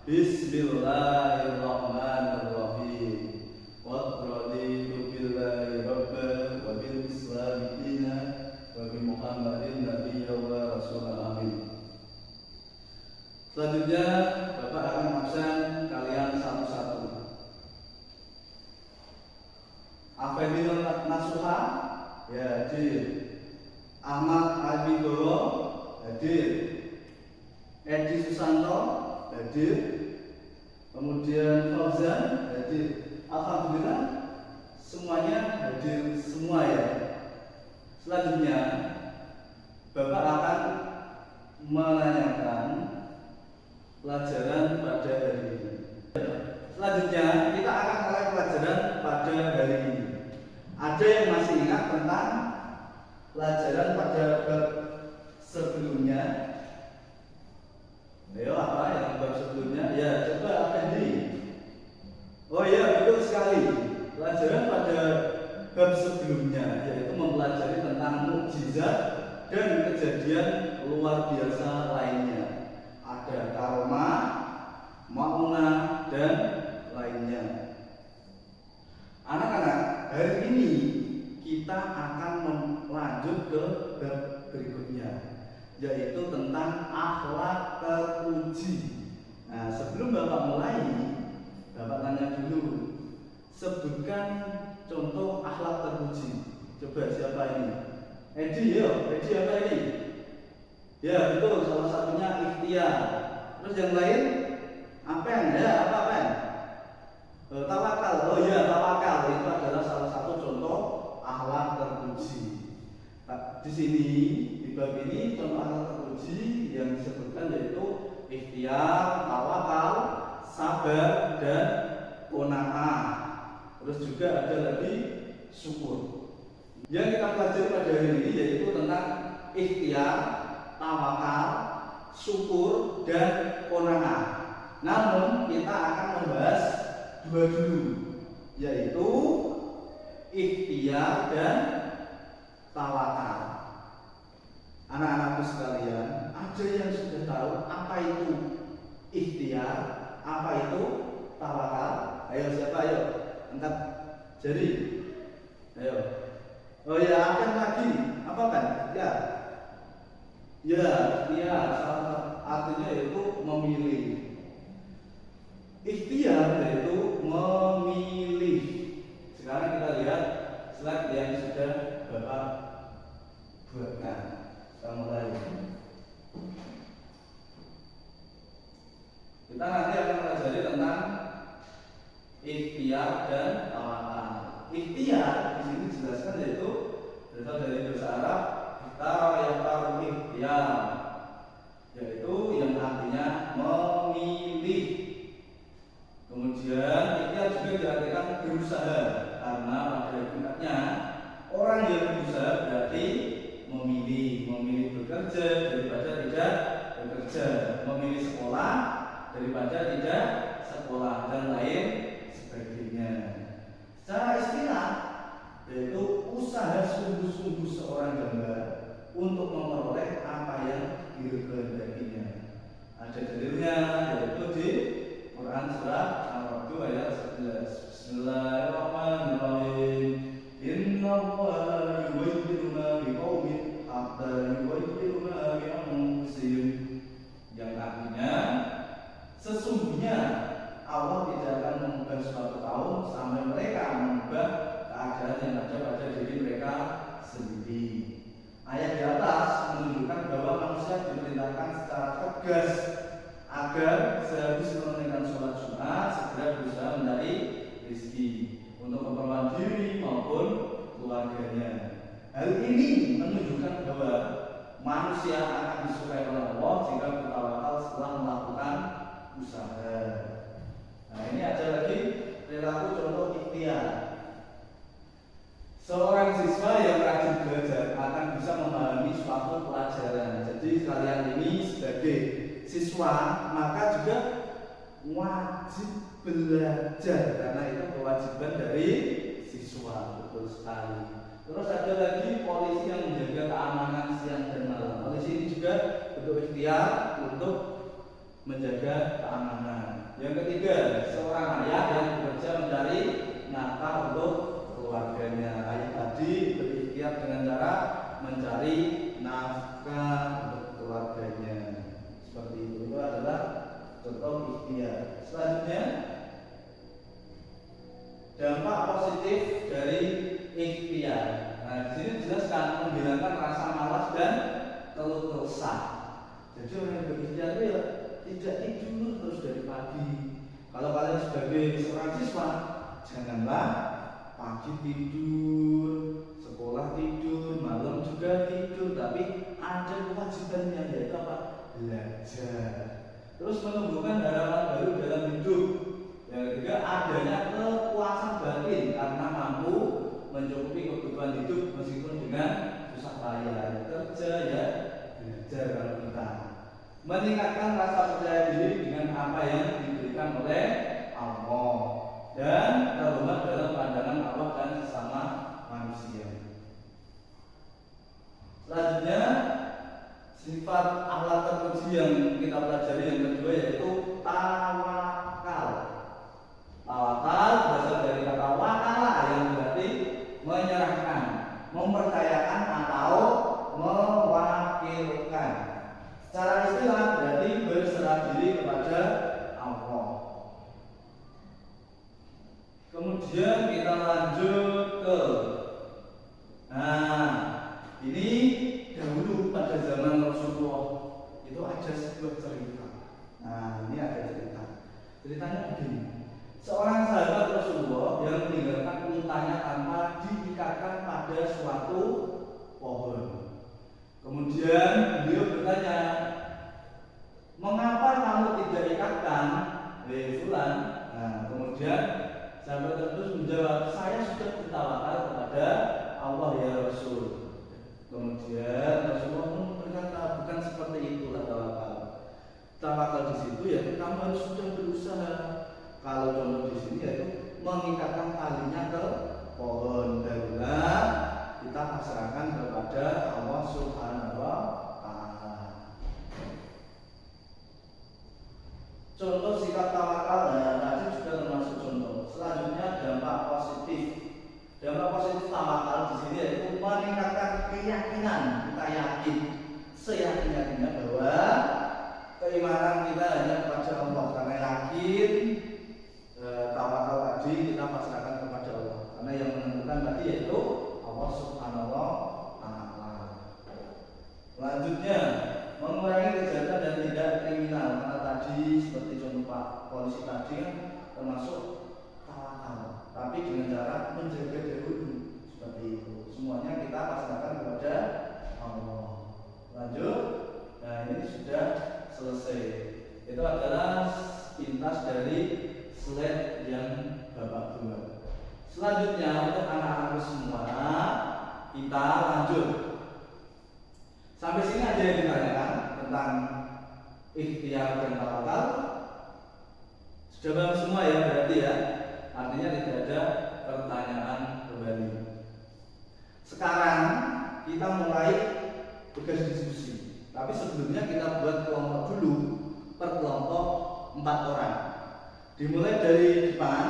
Bismillahirrahmanirrahim. Wa raditu billahi rabban wa bil islami dinan wa bi Muhammadin nabiyyan wa rasulan amin. Selanjutnya Bapak akan absen kalian satu-satu. Afendinul Nasuha ya hadir. Ahmad Albigowo hadir. Edi Susanto hadir. Kemudian Fauzan hadir. Alhamdulillah semuanya hadir semua ya. Selanjutnya Bapak akan menanyakan pelajaran pada hari ini. Selanjutnya kita akan mulai pelajaran pada hari ini. Ada yang masih ingat tentang pelajaran pada bab sebelumnya? Ayo, apa yang bab sebelumnya? Ya, coba Fendi. Oh iya, betul sekali. Pelajaran pada bab sebelumnya yaitu mempelajari tentang mukjizat dan kejadian luar biasa lainnya. Ada karomah, maunah, dan lainnya. Anak-anak, hari ini kita akan lanjut ke bab berikutnya, yaitu tentang akhlak terpuji. Nah, sebelum Bapak mulai, Bapak tanya dulu, sebutkan contoh akhlak terpuji. Coba siapa ini? Edi, yo, Edi apa ini? Ya betul, salah satunya ikhtiar. Terus yang lain? Apen, ya apa Apen? Tawakal, oh ya tawakal itu adalah salah satu contoh akhlak terpuji. Di sini di bab ini contoh akhlak terpuji yang disebutkan yaitu ikhtiar, tawakal, sabar, dan qanaah. Terus juga ada lagi syukur. Yang kita pelajari pada hari ini yaitu tentang ikhtiar, tawakal, syukur, dan qanaah. Namun kita akan membahas dua dulu, yaitu ikhtiar dan tawakal. Anak-anakku sekalian, ada yang sudah tahu apa itu ikhtiar, apa itu tawakal? Ayo siapa ayo? Angkat jari. Ayo. Oh ya, akan lagi. Apa kan? Ya. Ya, ikhtiar artinya yaitu memilih. Ikhtiar yaitu memilih. Sekarang kita lihat slide yang sudah Bapak buatkan. Kita mulai. Kita nanti akan pelajari tentang ikhtiar dan tawakal. Ikhtiar di sini dijelaskan yaitu berasal dari bahasa Arab ikhtiar, yaitu yang artinya memilih. Kemudian ikhtiar juga diartikan berusaha, karena pada hakikatnya orang yang berusaha berarti memilih bekerja daripada tidak bekerja, memilih sekolah daripada tidak sekolah, dan lain sebagainya. Secara istilah yaitu usaha sungguh-sungguh seorang hamba untuk memperoleh apa yang dikehendakinya. Ada dalilnya yaitu di Quran surah Al-Ra'd ayat 11. Bismillahirrahmanirrahim. Innallaha yughayyiru ma biqaumin hatta yughayyiru ma bi anfusihim. Yang artinya sesungguhnya Allah tidak akan mengubah suatu kaum sampai mereka mengubah keadaan yang ada pada diri mereka sendiri. Ayat di atas menunjukkan bahwa manusia diperintahkan secara tegas agar sehabis menunaikan sholat Jumat segera berusaha mencari rezeki untuk keperluan diri maupun keluarganya. Hal ini menunjukkan bahwa manusia akan disukai oleh Allah jika bertawakal setelah melakukan usaha. Nah, ini ada lagi perilaku contoh ikhtiar. Seorang siswa yang rajin belajar akan bisa memahami suatu pelajaran. Jadi kalian ini sebagai siswa maka juga wajib belajar, karena itu kewajiban dari siswa. Betul sekali. Terus ada lagi polisi yang menjaga keamanan siang dan malam. Polisi ini juga bentuk ikhtiar untuk menjaga keamanan. Yang ketiga, seorang ayah yang bekerja mencari nafkah untuk keluarganya. Ayah tadi berikhtiar dengan cara mencari nafkah untuk keluarganya. Seperti itu adalah contoh ikhtiar. Selanjutnya, dampak positif dari ikhtiar. Nah, di sini dijelaskan menghilangkan rasa malas dan keluh kesah. Jadi orang yang berikhtiar itu ya tidak tidur terus dari pagi. Kalau kalian sebagai seorang siswa, janganlah pagi tidur, sekolah tidur, malam juga tidur, tapi ada kewajibannya, yaitu apa? Belajar. Terus menumbuhkan harapan baru dalam hidup. Yang ketiga, adanya kepuasan batin karena mampu mencukupi kebutuhan hidup meskipun dengan susah payah. Kerja ya belajar kalau kita. Meningkatkan rasa percaya diri dengan apa yang diberikan oleh Allah dan terhormat dalam pandangan Allah dan sesama manusia. Selanjutnya, sifat akhlak terpuji yang kita pelajari yang kedua yaitu tawakal. Tawakal berasal dari kata wakala yang berarti menyerahkan, mempercayakan atau mewakilkan. Secara istilah berarti berserah diri kepada Allah. Kemudian kita lanjut ke ini dahulu pada zaman Rasulullah itu ada sebuah cerita. Nah, ini ada cerita. Ceritanya begini. Seorang sahabat Rasulullah yang meninggalkan untanya tanpa diikatkan pada suatu pohon. Kemudian beliau bertanya, mengapa kamu tidak ikatkan, fulan? Nah, kemudian sahabat tersebut menjawab, saya sudah bertawakal kepada Allah ya Rasul. Kemudian Rasulullah pun berkata, bukan seperti itulah tawakal. Tawakal di situ ya kamu harus sudah berusaha. Kalau contoh di sini yaitu mengikatkan talinya ke pohon darurat, kita pasrahkan kepada Allah Subhanahu wa Ta'ala. Contoh sikap tawakal tadi juga termasuk contoh. Selanjutnya dampak positif. Dampak positif tawakal di sini yaitu meningkatkan keyakinan. Kita yakin, seyakin-yakinnya bahwa keimanan kita hanya kepada Allah. Karena yakin tawakal tadi kita pasrahkan kepada Allah. Karena yang menentukan tadi yaitu Allah Subhanahu wa Ta'ala. Selanjutnya, mengurangi kejahatan dan tindak kriminal. Karena tadi seperti contoh Pak polisi tadi kan termasuk tawakal, tapi dengan cara menjaga dahulu seperti itu. Semuanya kita pasrahkan kepada Allah. Lanjut. Nah, ini sudah selesai. Itu adalah pintas dari slide yang Bapak buat. Selanjutnya untuk anak-anak semua kita lanjut. Sampai sini ada yang ditanyakan tentang ikhtiar dan tawakal. Sudah paham semua ya berarti ya. Artinya tidak ada pertanyaan kembali. Sekarang kita mulai tugas diskusi. Tapi sebelumnya kita buat kelompok dulu, per kelompok 4 orang. Dimulai dari depan,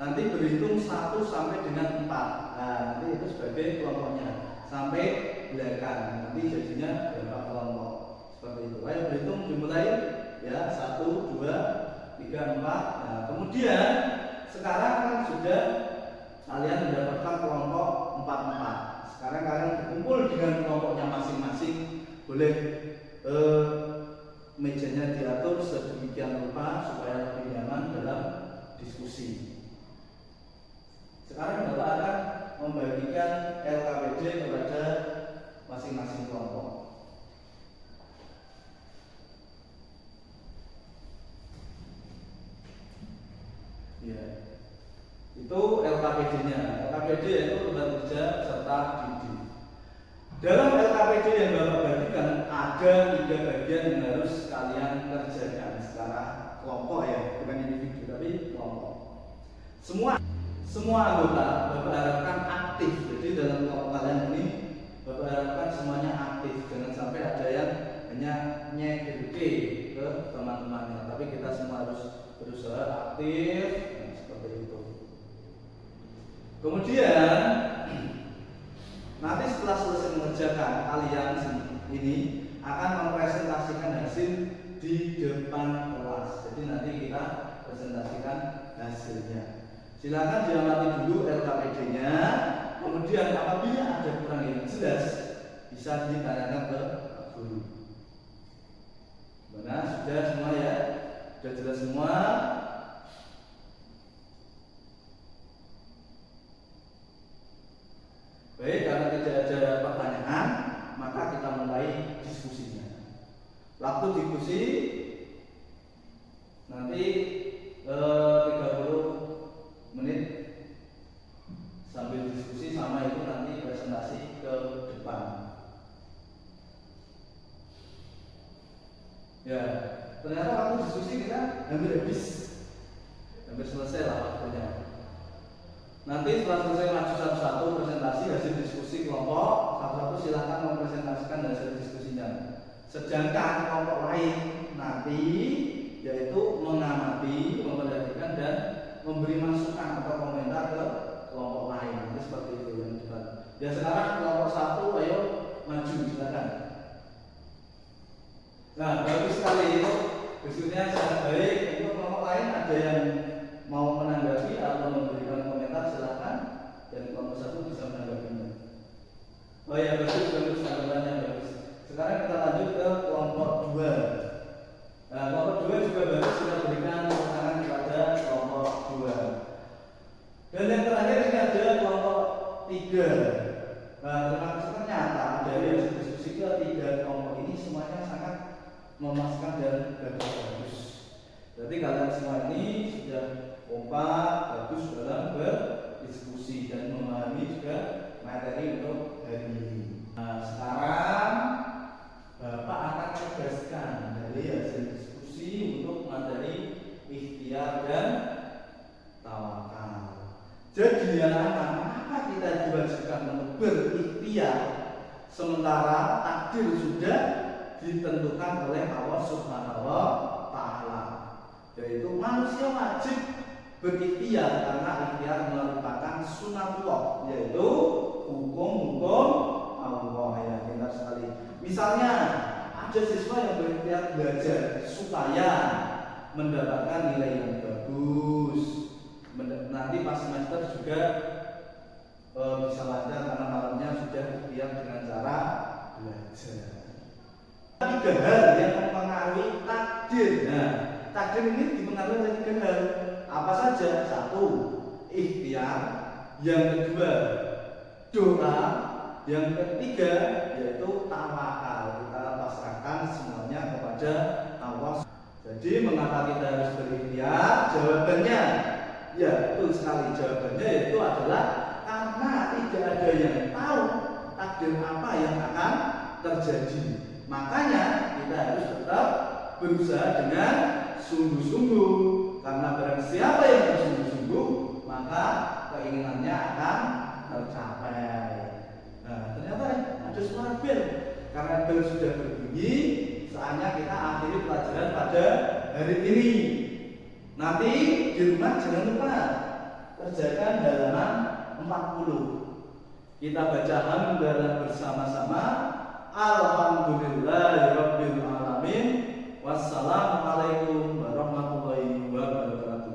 nanti berhitung 1 sampai dengan 4. Nah, nanti itu sebagai kelompoknya. Sampai belakang, nanti jadinya berapa kelompok. Seperti itu. Ayo berhitung dimulai ya, 1, 2, 3, 4. Nah, kemudian sekarang kan sudah kalian mendapatkan kelompok 4-4. Sekarang kalian berkumpul dengan kelompoknya masing-masing. Boleh mejanya diatur sedemikian rupa supaya lebih nyaman dalam diskusi. Sekarang Bapak akan membagikan LKPD kepada masing-masing kelompok. Ya, itu LKPD-nya. LKPD yaitu lembaga kerja serta didik. Dalam LKPD yang Bapak bagikan ada 3 bagian yang harus kalian kerjakan secara kelompok ya, bukan individu tapi kelompok. Semua anggota Bapak harapkan aktif. Jadi dalam kelompok kalian ini Bapak harapkan semuanya aktif. Jangan sampai ada yang hanya nyekirke ke teman-temannya. Tapi kita semua harus berusaha aktif, nah, seperti itu. Kemudian nanti setelah selesai mengerjakan, kalian ini akan mempresentasikan hasil di depan kelas. Jadi nanti kita presentasikan hasilnya. Silakan diamati dulu LKPD-nya. Kemudian apabila ada kurang yang jelas, bisa ditanyakan ke guru. Benar, sudah semua ya? Sudah jelas semua? Baik, karena tidak ada pertanyaan, maka kita mulai diskusinya. Waktu diskusi nanti 30 menit sambil diskusi, sama itu nanti presentasi ke depan. Ya, ternyata waktu diskusi kita hampir habis, hampir selesai lah waktunya. Nanti setelah selesai maju satu-satu presentasi hasil diskusi kelompok satu-satu, silahkan mempresentasikan hasil diskusinya. Sedangkan kelompok lain nanti yaitu mengamati, memperhatikan dan memberi masukan atau komentar ke kelompok lain. Nanti seperti itu yang depan. Ya, sekarang kelompok satu, ayo maju, silakan. Nah, bagus sekali itu, diskusinya sangat baik. Untuk kelompok lain ada yang mau menanggapi atau memberikan komentar, silakan. Dan kelompok satu bisa menanggapinya. Oh ya, bagus, tanggapannya bagus. Sekarang kita lanjut ke kelompok 2. Nah, kelompok 2 juga bagus, kita berikan tangan kepada kelompok 2. Dan yang terakhir ini ada kelompok 3. Nah, ternyata dari hasil diskusi ketiga kelompok ini semuanya sangat memuaskan dan bagus. Jadi kalian semua ini sudah kompak, bagus dalam berdiskusi dan memahami juga materi untuk hari ini. Nah, sekarang Bapak akan tegaskan dari hasil diskusi untuk materi ikhtiar dan tawakal. Jadi anak-anak, mengapa kita diwajibkan untuk berikhtiar sementara takdir sudah ditentukan oleh Allah Subhanahu wa Ta'ala? Yaitu manusia wajib berikhtiar karena ikhtiar merupakan sunatullah, yaitu hukum-hukum Allah. Ya, benar sekali. Misalnya ada siswa yang berikhtiar belajar supaya mendapatkan nilai yang bagus, nanti pas semester juga bisa lancar karena malamnya sudah ikhtiar dengan cara belajar. 3 hal yang mempengaruhi takdir. Nah, takdir ini dipengaruhi oleh 3 hal. Apa saja? 1, ikhtiar. Yang kedua, doa. Yang ketiga, yaitu tawakal. Kita pasrahkan semuanya kepada Allah. Jadi mengapa kita harus berikhtiar? Jawabannya, ya betul sekali. Jawabannya yaitu adalah karena tidak ada yang tahu takdir apa yang akan terjadi. Makanya kita harus tetap berusaha dengan sungguh-sungguh. Karena barang siapa yang bersungguh-sungguh, maka keinginannya akan tercapai. Nah, ternyata ada suara bel. Karena bel sudah berbunyi, saatnya kita akhiri pelajaran pada hari ini. Nanti di rumah jangan lupa kerjakan halaman 40. Kita baca alhamdulillah bersama-sama